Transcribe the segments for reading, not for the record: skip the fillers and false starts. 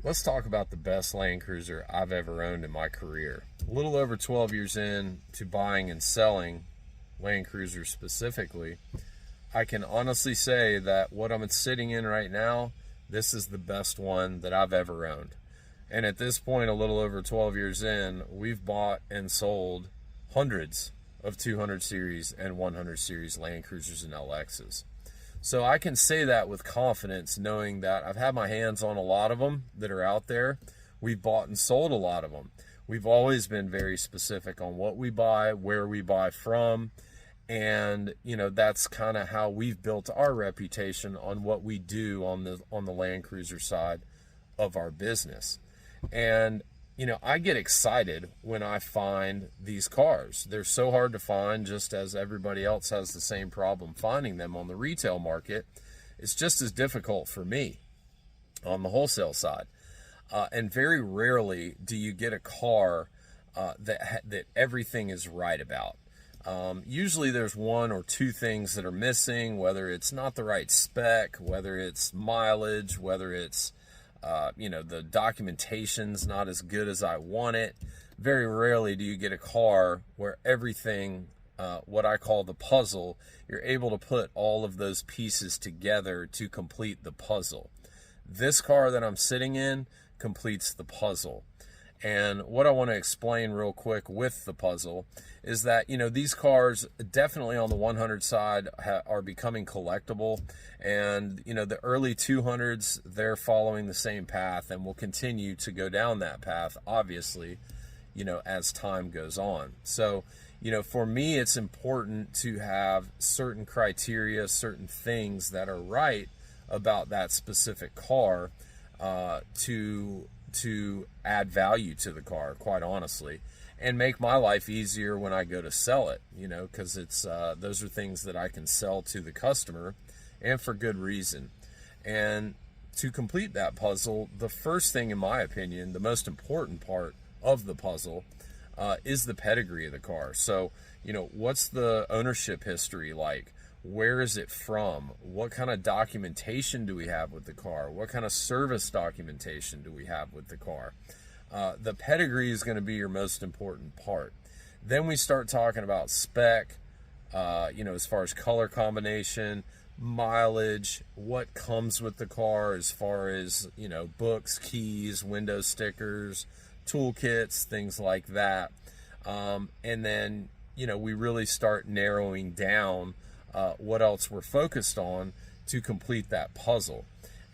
Let's talk about the best Land Cruiser I've ever owned in my career. A little over 12 years in to buying and selling Land Cruisers specifically, I can honestly say that what I'm sitting in right now, this is the best one that I've ever owned. And at this point, a little over 12 years in, we've bought and sold hundreds of 200 series and 100 series Land Cruisers and LXs. So I can say that with confidence, knowing that I've had my hands on a lot of them that are out there. We've bought and sold a lot of them. We've always been very specific on what we buy, where we buy from, and that's kind of how we've built our reputation on what we do on the Land Cruiser side of our business. And I get excited when I find these cars. They're so hard to find, just as everybody else has the same problem finding them on the retail market. It's just as difficult for me on the wholesale side. And very rarely do you get a car that everything is right about. Usually there's one or two things that are missing, whether it's not the right spec, whether it's mileage, whether it's the documentation's not as good as I want it. Very rarely do you get a car where everything, what I call the puzzle, you're able to put all of those pieces together to complete the puzzle. This car that I'm sitting in completes the puzzle. And what I want to explain real quick with the puzzle is that, these cars definitely on the 100 side are becoming collectible. And, the early 200s, they're following the same path and will continue to go down that path, obviously, as time goes on. So, for me, it's important to have certain criteria, certain things that are right about that specific car to add value to the car, quite honestly, and make my life easier when I go to sell it, because it's those are things that I can sell to the customer, and for good reason. And to complete that puzzle, the first thing, in my opinion, the most important part of the puzzle is the pedigree of the car. So, what's the ownership history like? Where is it from? What kind of documentation do we have with the car? What kind of service documentation do we have with the car? The pedigree is going to be your most important part. Then we start talking about spec, as far as color combination, mileage, what comes with the car as far as, books, keys, window stickers, toolkits, things like that. And then, we really start narrowing down what else we're focused on to complete that puzzle.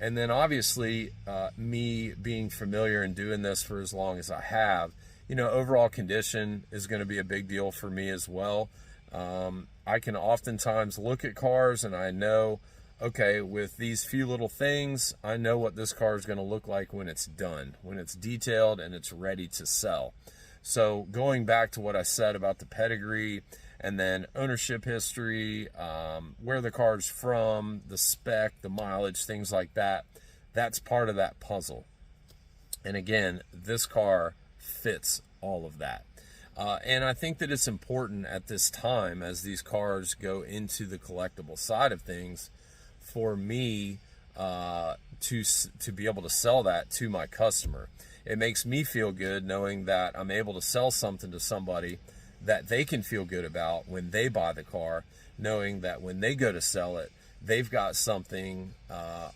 And then obviously, me being familiar and doing this for as long as I have, overall condition is going to be a big deal for me as well. I can oftentimes look at cars and I know, okay, with these few little things, I know what this car is going to look like when it's done, when it's detailed and it's ready to sell. So going back to what I said about the pedigree, and then ownership history, where the car's from, the spec, the mileage, things like that. That's part of that puzzle. And again, this car fits all of that. And I think that it's important at this time, as these cars go into the collectible side of things, for me to be able to sell that to my customer. It makes me feel good knowing that I'm able to sell something to somebody that they can feel good about when they buy the car, knowing that when they go to sell it, they've got something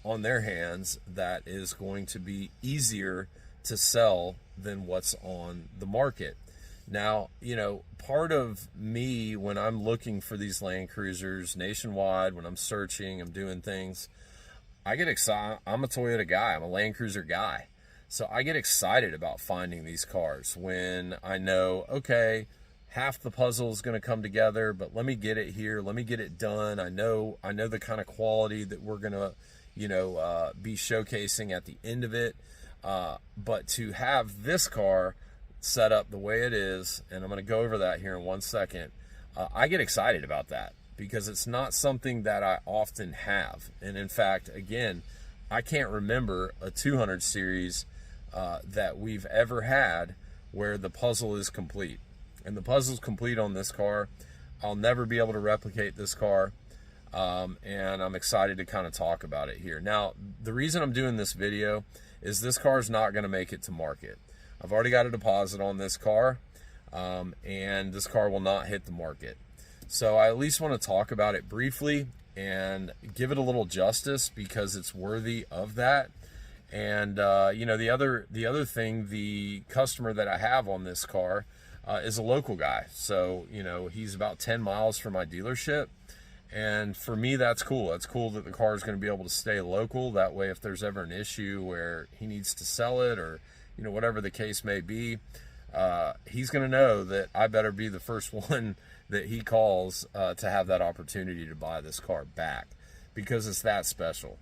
on their hands that is going to be easier to sell than what's on the market. Now, part of me when I'm looking for these Land Cruisers nationwide, when I'm searching, I'm doing things, I get excited. I'm a Toyota guy. I'm a Land Cruiser guy. So I get excited about finding these cars when I know, okay, half the puzzle is going to come together, but let me get it here. Let me get it done. I know the kind of quality that we're going to, be showcasing at the end of it. But to have this car set up the way it is, and I'm going to go over that here in 1 second, I get excited about that because it's not something that I often have. And in fact, again, I can't remember a 200 series that we've ever had where the puzzle is complete. And the puzzle's complete on this car. I'll never be able to replicate this car. And I'm excited to kind of talk about it here. Now, the reason I'm doing this video is this car is not going to make it to market. I've already got a deposit on this car, and this car will not hit the market. So I at least want to talk about it briefly and give it a little justice, because it's worthy of that. And you know, the other thing, the customer that I have on this car is a local guy. So, you know, he's about 10 miles from my dealership. And for me, that's cool. That's cool that the car is going to be able to stay local. That way, if there's ever an issue where he needs to sell it, or, you know, whatever the case may be, he's going to know that I better be the first one that he calls to have that opportunity to buy this car back, because it's that special.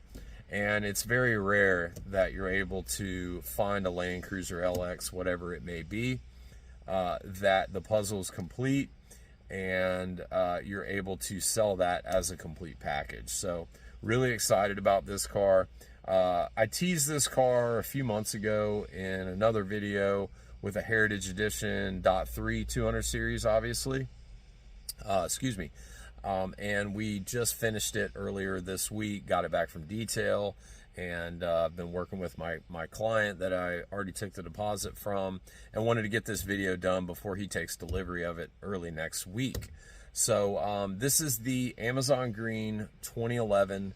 And it's very rare that you're able to find a Land Cruiser LX, whatever it may be, that the puzzle is complete, and you're able to sell that as a complete package. So really excited about this car. I teased this car a few months ago in another video with a Heritage Edition .3 200 series, obviously. Excuse me. And we just finished it earlier this week, got it back from detail, and been working with my client that I already took the deposit from, and wanted to get this video done before he takes delivery of it early next week. So this is the Amazon Green 2011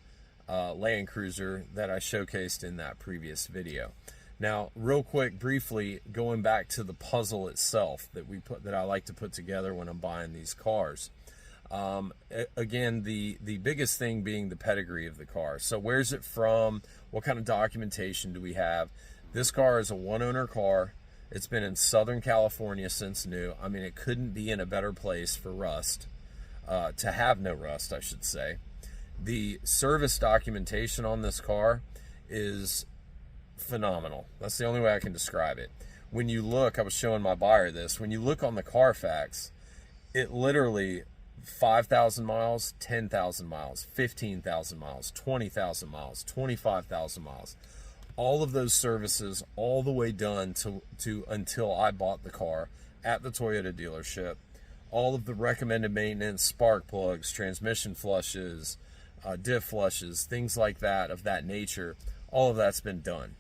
Land Cruiser that I showcased in that previous video. Now, real quick, briefly, going back to the puzzle itself that I like to put together when I'm buying these cars. Again, the biggest thing being the pedigree of the car. So where's it from? What kind of documentation do we have? This car is a one-owner car. It's been in Southern California since new. I mean, it couldn't be in a better place for rust, to have no rust, I should say. The service documentation on this car is phenomenal. That's the only way I can describe it. When you look, I was showing my buyer this, when you look on the Carfax, it literally 5,000 miles, 10,000 miles, 15,000 miles, 20,000 miles, 25,000 miles. All of those services all the way done to until I bought the car at the Toyota dealership. All of the recommended maintenance, spark plugs, transmission flushes, diff flushes, things like that, of that nature, all of that's been done.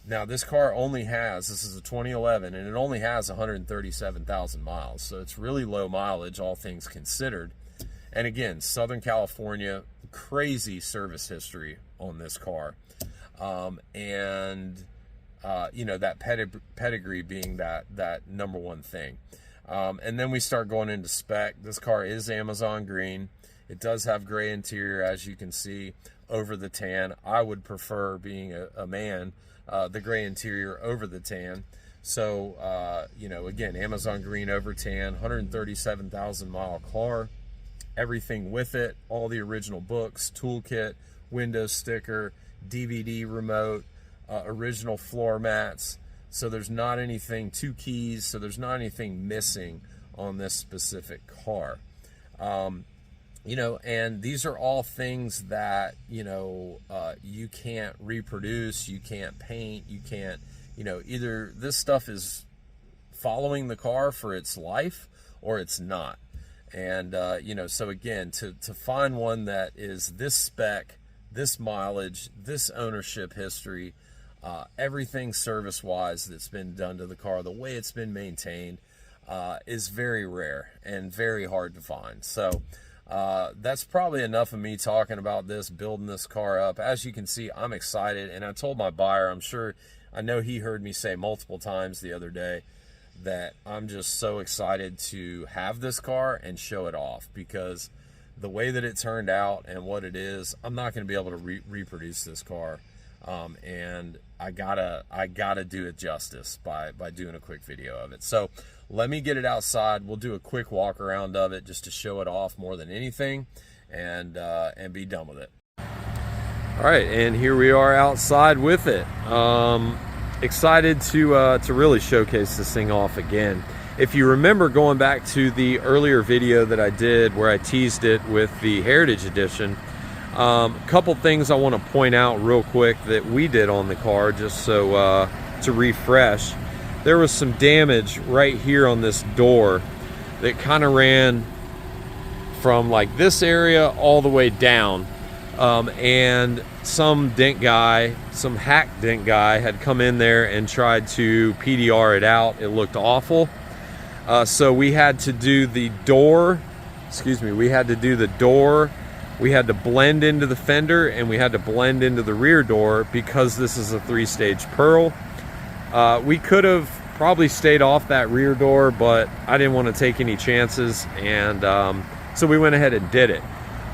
Now, this car only has, this is a 2011, and it only has 137,000 miles. So it's really low mileage, all things considered. And again, Southern California, crazy service history on this car. You know, that pedigree being that number one thing. And then we start going into spec. This car is Amazon Green. It does have gray interior, as you can see, over the tan. I would prefer, being a man, the gray interior over the tan. So, you know, again, Amazon Green over tan, 137,000 mile car, everything with it, all the original books, toolkit, window sticker, DVD remote, original floor mats. So there's not anything, 2 keys, so there's not anything missing on this specific car. You know, and these are all things that, you know, you can't reproduce, you can't paint, you can't, you know, either this stuff is following the car for its life or it's not. And, you know, so again, to find one that is this spec, this mileage, this ownership history, everything service-wise that's been done to the car, the way it's been maintained, is very rare and very hard to find. So, that's probably enough of me talking about this, building this car up. As you can see, I'm excited, and I told my buyer, I know he heard me say multiple times the other day that I'm just so excited to have this car and show it off, because the way that it turned out and what it is, I'm not going to be able to reproduce this car, and I gotta do it justice by doing a quick video of it. So let me get it outside. We'll do a quick walk around of it just to show it off more than anything, and be done with it. All right, and here we are outside with it. Excited to really showcase this thing off again. If you remember going back to the earlier video that I did where I teased it with the Heritage Edition, a couple things I want to point out real quick that we did on the car, just so to refresh. There was some damage right here on this door that kind of ran from like this area all the way down. And some hack dent guy had come in there and tried to PDR it out. It looked awful. So we had to do the door, we had to blend into the fender, and we had to blend into the rear door because this is a 3-stage Pearl. We could have probably stayed off that rear door, but I didn't want to take any chances, and so we went ahead and did it.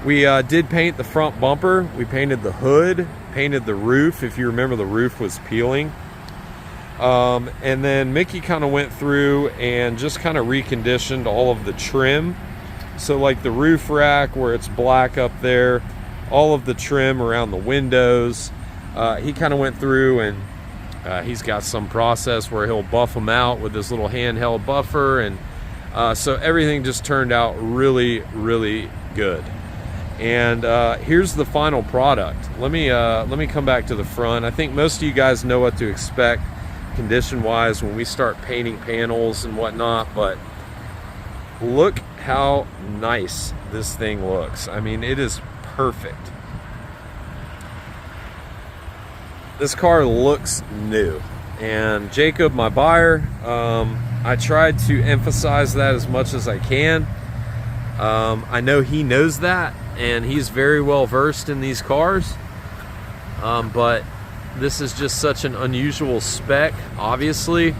We did paint the front bumper, we painted the hood, painted the roof. If you remember, the roof was peeling. And then Mickey kind of went through and just kind of reconditioned all of the trim. So like the roof rack where it's black up there, all of the trim around the windows, he kind of went through and he's got some process where he'll buff them out with this little handheld buffer, and so everything just turned out really, really good. And here's the final product. Let me come back to the front. I think most of you guys know what to expect condition wise when we start painting panels and whatnot, but look how nice this thing looks. I mean, it is perfect. This car looks new, and Jacob, my buyer, I tried to emphasize that as much as I can. I know he knows that, and he's very well versed in these cars, but this is just such an unusual spec, obviously,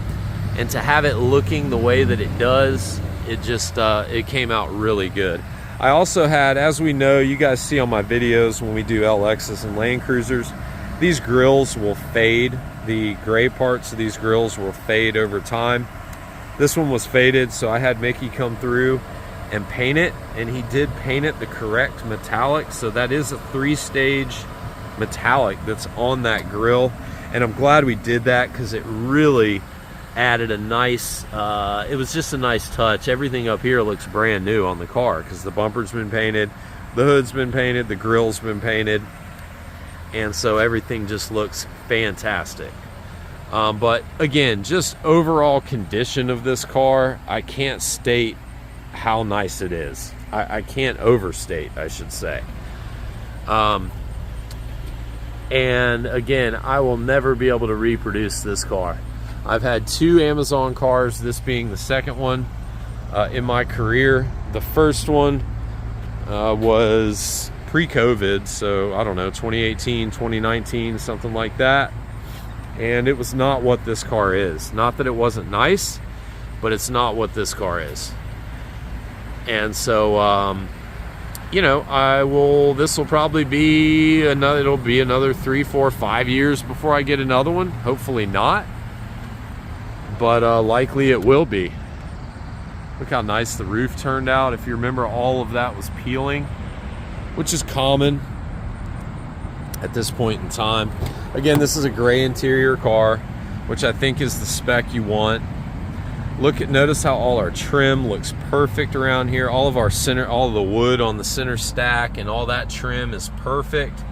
and to have it looking the way that it does, it just it came out really good. I also had, as we know, you guys see on my videos when we do LXs and Land Cruisers, these grills will fade. The gray parts of these grills will fade over time. This one was faded, so I had Mickey come through and paint it, and he did paint it the correct metallic. So that is a 3-stage metallic that's on that grill, and I'm glad we did that because it really added a nice it was just a nice touch. Everything up here looks brand new on the car because the bumper's been painted, the hood's been painted, the grill's been painted, and so everything just looks fantastic. But again, just overall condition of this car, I can't state how nice it is. I can't overstate, I should say. And again, I will never be able to reproduce this car. I've had 2 Amazon cars, this being the second one in my career. The first one was pre-COVID, so I don't know, 2018, 2019, something like that. And it was not what this car is. Not that it wasn't nice, but it's not what this car is. And so, you know, this will probably be it'll be another 3, 4, 5 years before I get another one. Hopefully not, but likely it will be. Look how nice the roof turned out. If you remember, all of that was peeling, which is common at this point in time. Again, this is a gray interior car, which I think is the spec you want. Notice how all our trim looks perfect around here. All of the wood on the center stack and all that trim is perfect.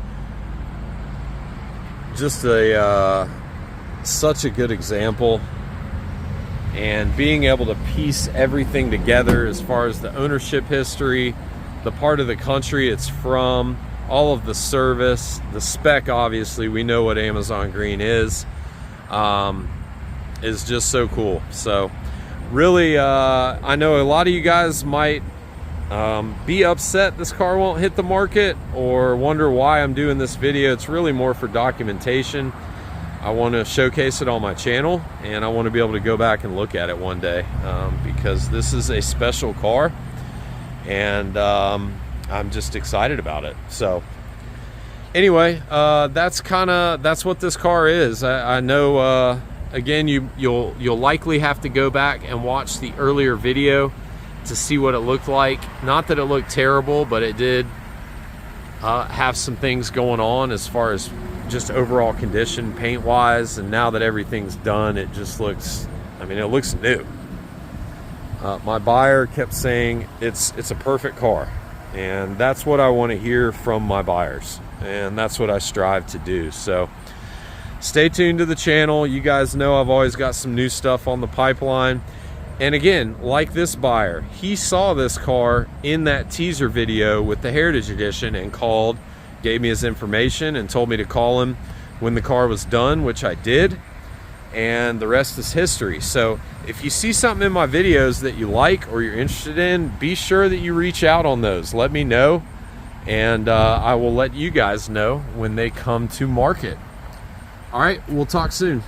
Just such a good example. And being able to piece everything together as far as the ownership history, the part of the country it's from, all of the service, the spec, obviously, we know what Amazon Green is just so cool. So really, I know a lot of you guys might be upset this car won't hit the market or wonder why I'm doing this video. It's really more for documentation. I want to showcase it on my channel, and I want to be able to go back and look at it one day because this is a special car, and I'm just excited about it. So anyway, that's what this car is. I know again, you'll likely have to go back and watch the earlier video to see what it looked like. Not that it looked terrible, but it did have some things going on as far as just overall condition paint wise, and now that everything's done, it just looks, I mean, it looks new. My buyer kept saying it's a perfect car, and that's what I want to hear from my buyers, and that's what I strive to do. So stay tuned to the channel. You guys know I've always got some new stuff on the pipeline. And again, like this buyer, he saw this car in that teaser video with the Heritage Edition and called gave me his information and told me to call him when the car was done, which I did, and the rest is history. So if you see something in my videos that you like or you're interested in, be sure that you reach out on those. Let me know, and I will let you guys know when they come to market. All right, we'll talk soon.